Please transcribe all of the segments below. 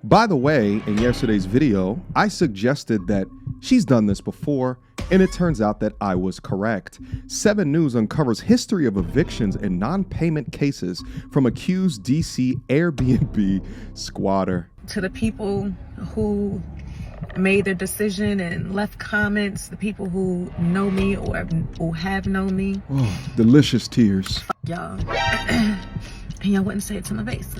By the way, in yesterday's video, I suggested that she's done this before, and it turns out that I was correct. 7 News uncovers history of evictions and non-payment cases from accused DC Airbnb squatter. To the people who made their decision and left comments, the people who know me or who have known me. Oh, delicious tears. Y'all. And y'all wouldn't say it to my face.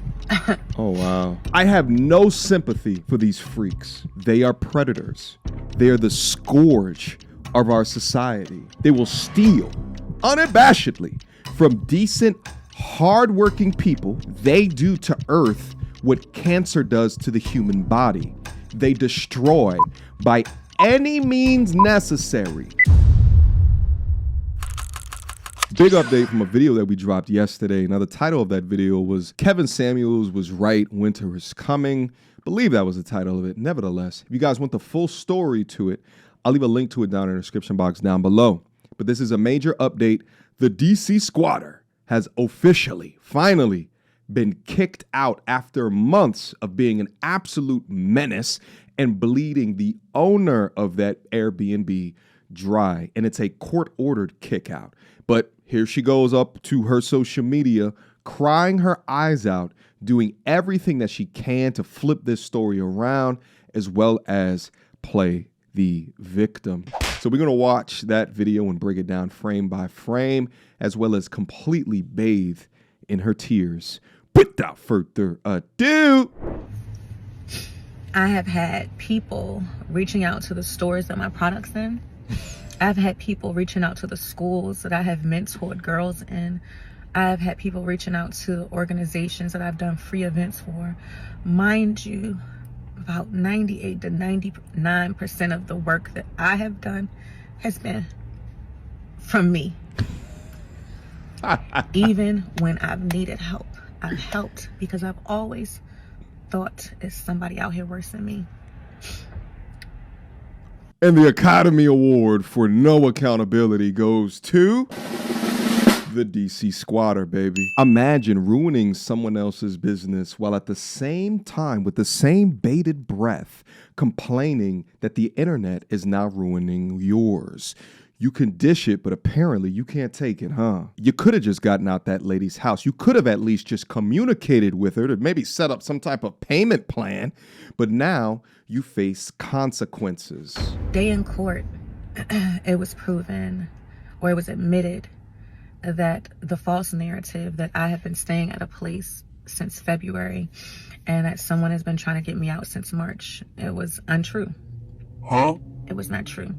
Oh, wow. I have no sympathy for these freaks. They are predators. They are the scourge of our society. They will steal unabashedly from decent, hardworking people. They do to Earth what cancer does to the human body. They destroy by any means necessary. Big update from a video that we dropped yesterday. Now, the title of that video was Kevin Samuels was right, winter is coming. I believe that was the title of it. Nevertheless, if you guys want the full story to it, I'll leave a link to it down in the description box down below. But this is a major update. The DC squatter has officially, finally, been kicked out after months of being an absolute menace and bleeding the owner of that Airbnb dry. And it's a court-ordered kick out. But here she goes up to her social media, crying her eyes out, doing everything that she can to flip this story around, as well as play the victim. So we're going to watch that video and break it down frame by frame, as well as completely bathe in her tears. Without further ado, I have had people reaching out to the stores that my product's in. I've had people reaching out to the schools that I have mentored girls in. I've had people reaching out to organizations that I've done free events for. Mind you, about 98 to 99% of the work that I have done has been from me. Even when I've needed help, I've helped because I've always thought it's somebody out here worse than me. And the Academy Award for no accountability goes to the DC squatter, baby. Imagine ruining someone else's business while at the same time, with the same bated breath, complaining that the internet is now ruining yours. You can dish it, but apparently you can't take it, huh? You could have just gotten out that lady's house. You could have at least just communicated with her to maybe set up some type of payment plan. But now you face consequences. Day in court, it was proven, or it was admitted, that the false narrative that I have been staying at a place since February and that someone has been trying to get me out since March, it was untrue. Huh? It was not true.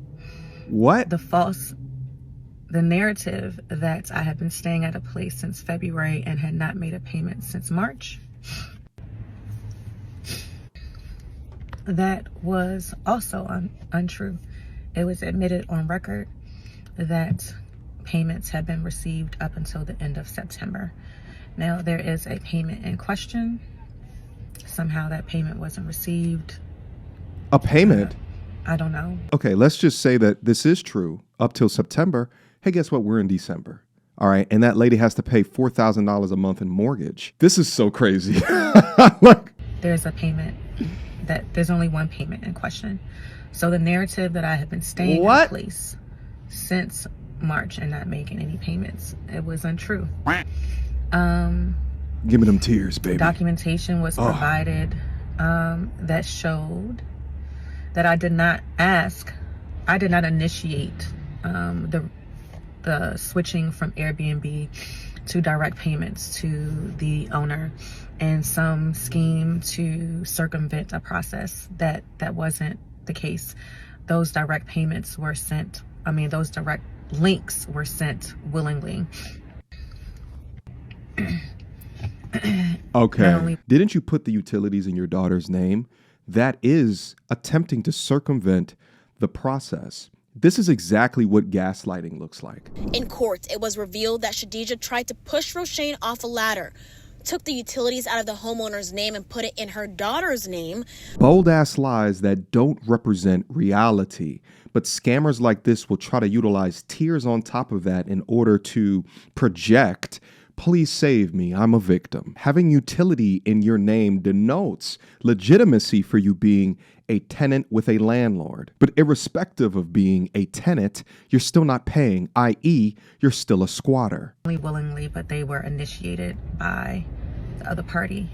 What? The narrative that I had been staying at a place since February and had not made a payment since March, that was also untrue. It was admitted on record that payments had been received up until the end of September. Now there is a payment in question. Somehow that payment wasn't received. A payment? I don't know. Okay, let's just say that this is true up till September. Hey, guess what? We're in December. All right. And that lady has to pay $4,000 a month in mortgage. This is so crazy. There's a payment there's only one payment in question. So the narrative that I have been staying at a place since March and not making any payments, it was untrue. Give me them tears, baby. Documentation was provided that showed that I did not initiate the switching from Airbnb to direct payments to the owner and some scheme to circumvent a process that wasn't the case. Those direct payments were sent, those direct links were sent willingly. Okay. Didn't you put the utilities in your daughter's name? That is attempting to circumvent the process. This is exactly what gaslighting looks like. In court, it was revealed that Shadija tried to push Roshane off a ladder, took the utilities out of the homeowner's name and put it in her daughter's name. Bold-ass lies that don't represent reality. But scammers like this will try to utilize tears on top of that in order to project Please save me, I'm a victim. Having utility in your name denotes legitimacy for you being a tenant with a landlord. But irrespective of being a tenant, you're still not paying, i.e., you're still a squatter. Willingly, but they were initiated by the other party.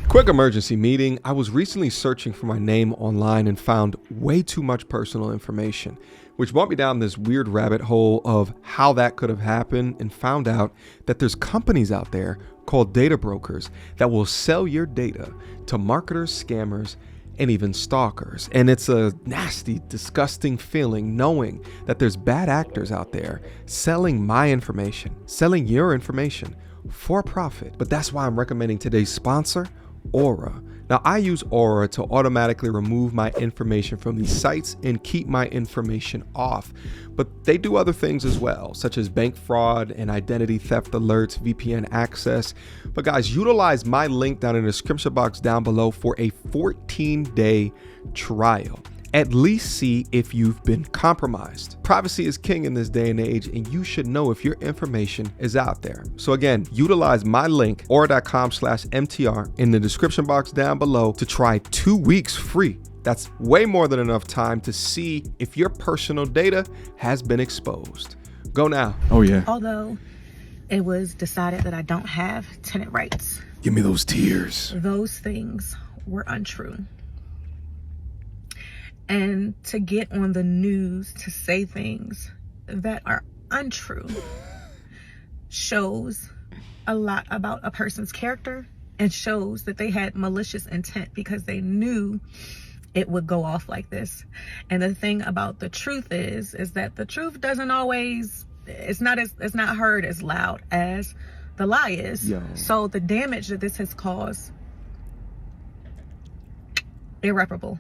Quick emergency meeting. I was recently searching for my name online and found way too much personal information, which brought me down this weird rabbit hole of how that could have happened, and found out that there's companies out there called data brokers that will sell your data to marketers, scammers, and even stalkers. And it's a nasty, disgusting feeling knowing that there's bad actors out there selling my information, selling your information for profit. But that's why I'm recommending today's sponsor, Aura. Now, I use Aura to automatically remove my information from these sites and keep my information off, but they do other things as well, such as bank fraud and identity theft alerts, VPN access. But guys, utilize my link down in the description box down below for a 14-day trial. At least see if you've been compromised. Privacy is king in this day and age, and you should know if your information is out there. So again, utilize my link, aura.com/MTR, in the description box down below to try 2 weeks free. That's way more than enough time to see if your personal data has been exposed. Go now. Oh yeah. Although it was decided that I don't have tenant rights, Give me those tears. those things were untrue. And to get on the news to say things that are untrue shows a lot about a person's character, and shows that they had malicious intent because they knew it would go off like this. And the thing about the truth is that the truth doesn't always, it's not heard as loud as the lie is. Yo. So the damage that this has caused, irreparable.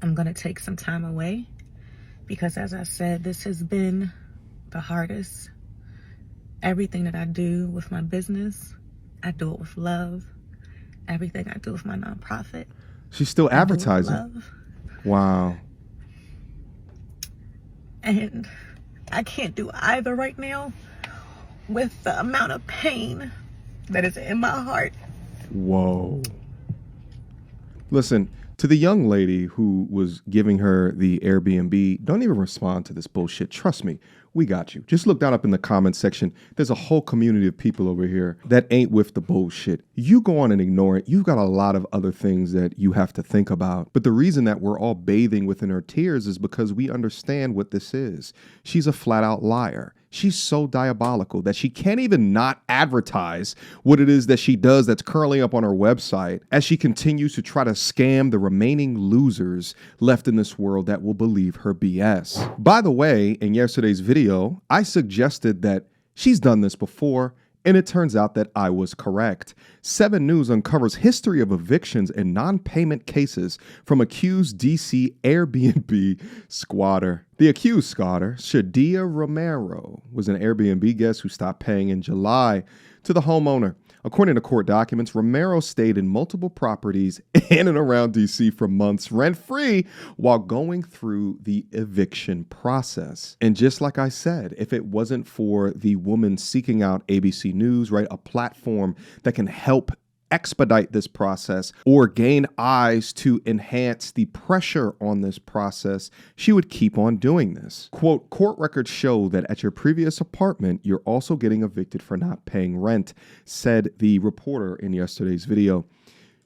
I'm gonna take some time away because, as I said, this has been the hardest. Everything that I do with my business, I do it with love. Everything I do with my nonprofit, She's still advertising. love. Wow. And I can't do either right now with the amount of pain that is in my heart. Whoa. Listen, to the young lady who was giving her the Airbnb, don't even respond to this bullshit. Trust me, we got you. Just look down up in the comment section. There's a whole community of people over here that ain't with the bullshit. You go on and ignore it. You've got a lot of other things that you have to think about. But the reason that we're all bathing within her tears is because we understand what this is. She's a flat out liar. She's so diabolical that she can't even not advertise what it is that she does that's currently up on her website, as she continues to try to scam the remaining losers left in this world that will believe her BS. By the way, in yesterday's video, I suggested that she's done this before, and it turns out that I was correct. 7 News uncovers history of evictions and non-payment cases from accused DC Airbnb squatter. The accused squatter, Shadia Romero, was an Airbnb guest who stopped paying in July to the homeowner. According to court documents, Romero stayed in multiple properties in and around DC for months rent-free while going through the eviction process. And just like I said, if it wasn't for the woman seeking out ABC News, right, a platform that can help expedite this process or gain eyes to enhance the pressure on this process, she would keep on doing this. Quote, court records show that at your previous apartment, you're also getting evicted for not paying rent, said the reporter in yesterday's video.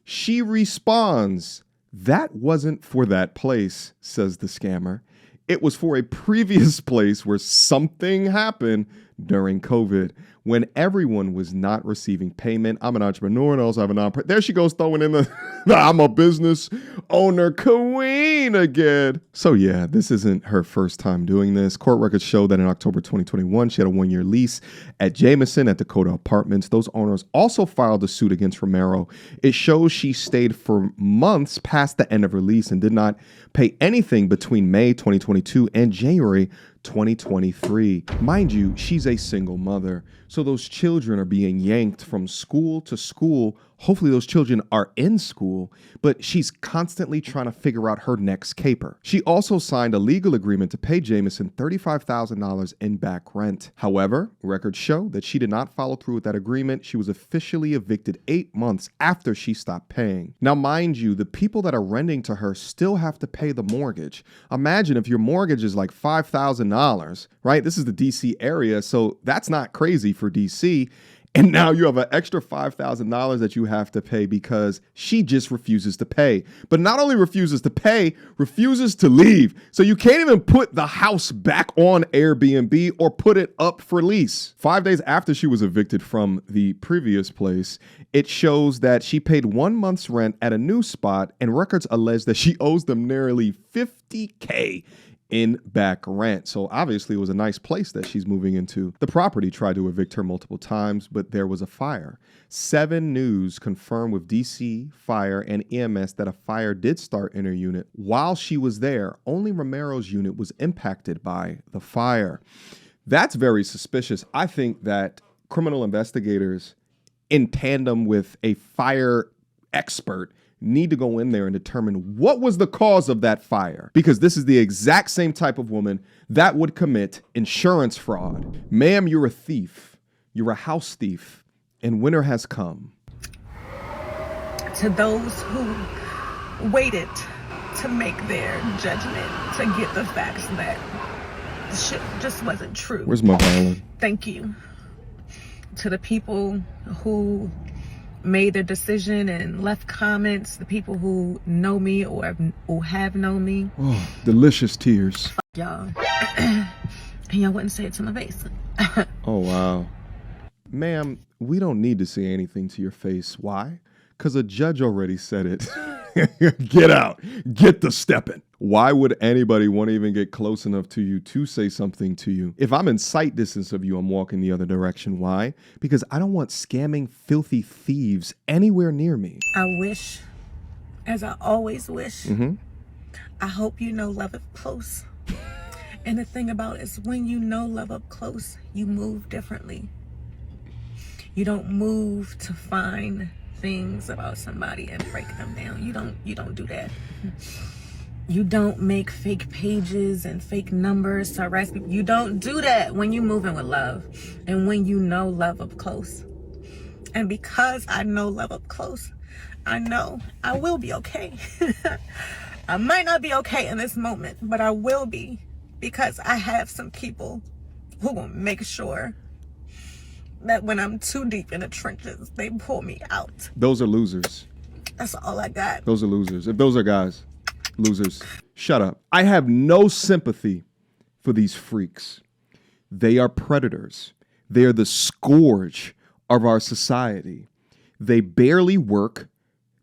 She responds, that wasn't for that place, says the scammer. It was for a previous place where something happened during COVID when everyone was not receiving payment. I'm an entrepreneur and I also have a nonprofit. There she goes throwing in the I'm a business owner queen again. So yeah, this isn't her first time doing this. Court records show that in October 2021, she had a 1-year lease at Jameson at Dakota Apartments. Those owners also filed a suit against Romero. It shows she stayed for months past the end of her lease and did not pay anything between May 2022 and January 2023. Mind you, she's a single mother. So those children are being yanked from school to school. Hopefully those children are in school, but she's constantly trying to figure out her next caper. She also signed a legal agreement to pay Jamison $35,000 in back rent. However, records show that she did not follow through with that agreement. She was officially evicted 8 months after she stopped paying. Now, mind you, the people that are renting to her still have to pay the mortgage. Imagine if your mortgage is like $5,000, right? This is the DC area, so that's not crazy for DC. And now you have an extra $5,000 that you have to pay because she just refuses to pay. But not only refuses to pay, refuses to leave. So you can't even put the house back on Airbnb or put it up for lease. 5 days after she was evicted from the previous place, it shows that she paid 1 month's rent at a new spot, and records allege that she owes them nearly $50K in back rent. So obviously it was a nice place that she's moving into. The property tried to evict her multiple times, but there was a fire. 7 News confirmed with DC Fire and EMS that a fire did start in her unit. While she was there, only Romero's unit was impacted by the fire. That's very suspicious. I think that criminal investigators, in tandem with a fire expert, need to go in there and determine what was the cause of that fire, because this is the exact same type of woman that would commit insurance fraud. Ma'am, you're a thief. You're a house thief, and winter has come. To those who waited to make their judgment, to get the facts that the shit just wasn't true. Where's my violin? Thank you. To the people who made their decision and left comments, the people who know me or have known me. Oh, delicious tears. Fuck y'all. And y'all wouldn't say it to my face. Oh, wow. Ma'am, we don't need to say anything to your face. Why? Because a judge already said it. Get out. Get the stepping. Why would anybody want to even get close enough to you to say something to you? If I'm in sight distance of you, I'm walking the other direction. Why? Because I don't want scamming, filthy thieves anywhere near me. I wish, as I always wish, I hope you know love up close. And the thing about it is, when you know love up close, you move differently. You don't move to find things about somebody and break them down. You don't do that. You don't make fake pages and fake numbers to harass people. You don't do that when you're moving with love and when you know love up close. And because I know love up close, I know I will be okay. I might not be okay in this moment, but I will be, because I have some people who will make sure that when I'm too deep in the trenches, they pull me out. Those are losers. That's all I got. Those are losers. If those are guys, losers. Shut up. I have no sympathy for these freaks. They are predators. They are the scourge of our society. They barely work.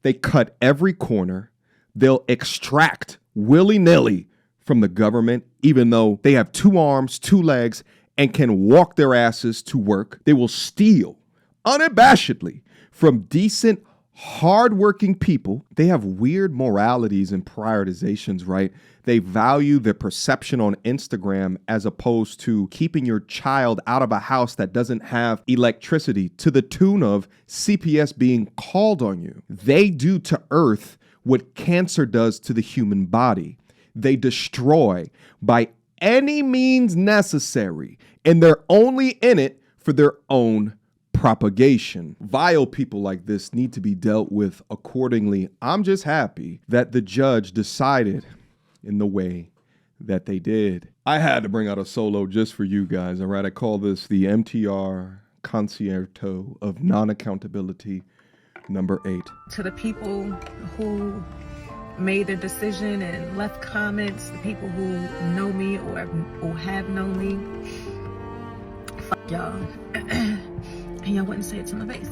They cut every corner. They'll extract willy-nilly from the government, even though they have 2 arms, 2 legs, and can walk their asses to work. They will steal unabashedly from decent, hardworking people. They have weird moralities and prioritizations, right? They value their perception on Instagram as opposed to keeping your child out of a house that doesn't have electricity, to the tune of CPS being called on you. They do to Earth what cancer does to the human body. They destroy by any means necessary, and they're only in it for their own propagation. Vile people like this need to be dealt with accordingly. I'm just happy that the judge decided in the way that they did. I had to bring out a solo just for you guys, all right? I call this the MTR Concerto of Non-Accountability number 8. To the people who made their decision and left comments, the people who know me or have known me, fuck y'all. And y'all wouldn't say it to my face.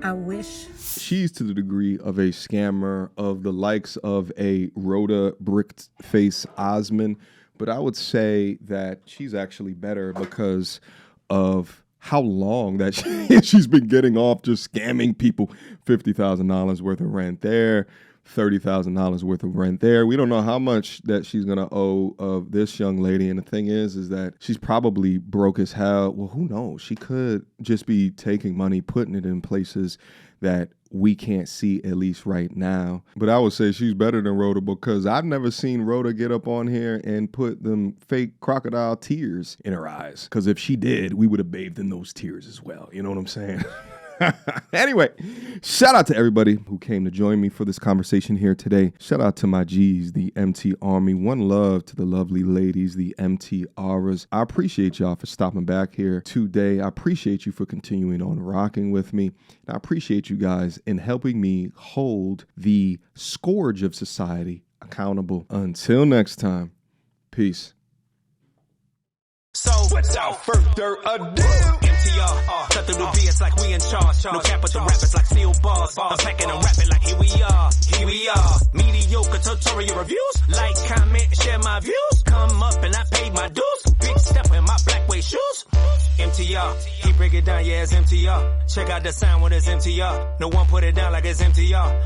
I wish. She's to the degree of a scammer of the likes of a Rhoda bricked face Osmond, but I would say that she's actually better because of how long that she's been getting off just scamming people. $50,000 worth of rent there, $30,000 worth of rent there. We don't know how much that she's going to owe of this young lady. And the thing is that she's probably broke as hell. Well, who knows? She could just be taking money, putting it in places that we can't see, at least right now. But I would say she's better than Rhoda, because I've never seen Rhoda get up on here and put them fake crocodile tears in her eyes. Because if she did, we would have bathed in those tears as well. You know what I'm saying? Anyway, shout out to everybody who came to join me for this conversation here today. Shout out to my G's, the MT Army. One love to the lovely ladies, the MTRs. I appreciate y'all for stopping back here today. I appreciate you for continuing on rocking with me. And I appreciate you guys in helping me hold the scourge of society accountable. Until next time, peace. So, without further ado, MTR, cut through the BS like we in charge. No cap with the rappers like steel bars. Unpacking and rapping like here we are. Mediocre tutorial reviews. Like, comment, share my views. Come up and I paid my dues. Big step in my black way shoes. MTR, he break it down, yeah, it's MTR. Check out the sound with his MTR. No one put it down like it's MTR.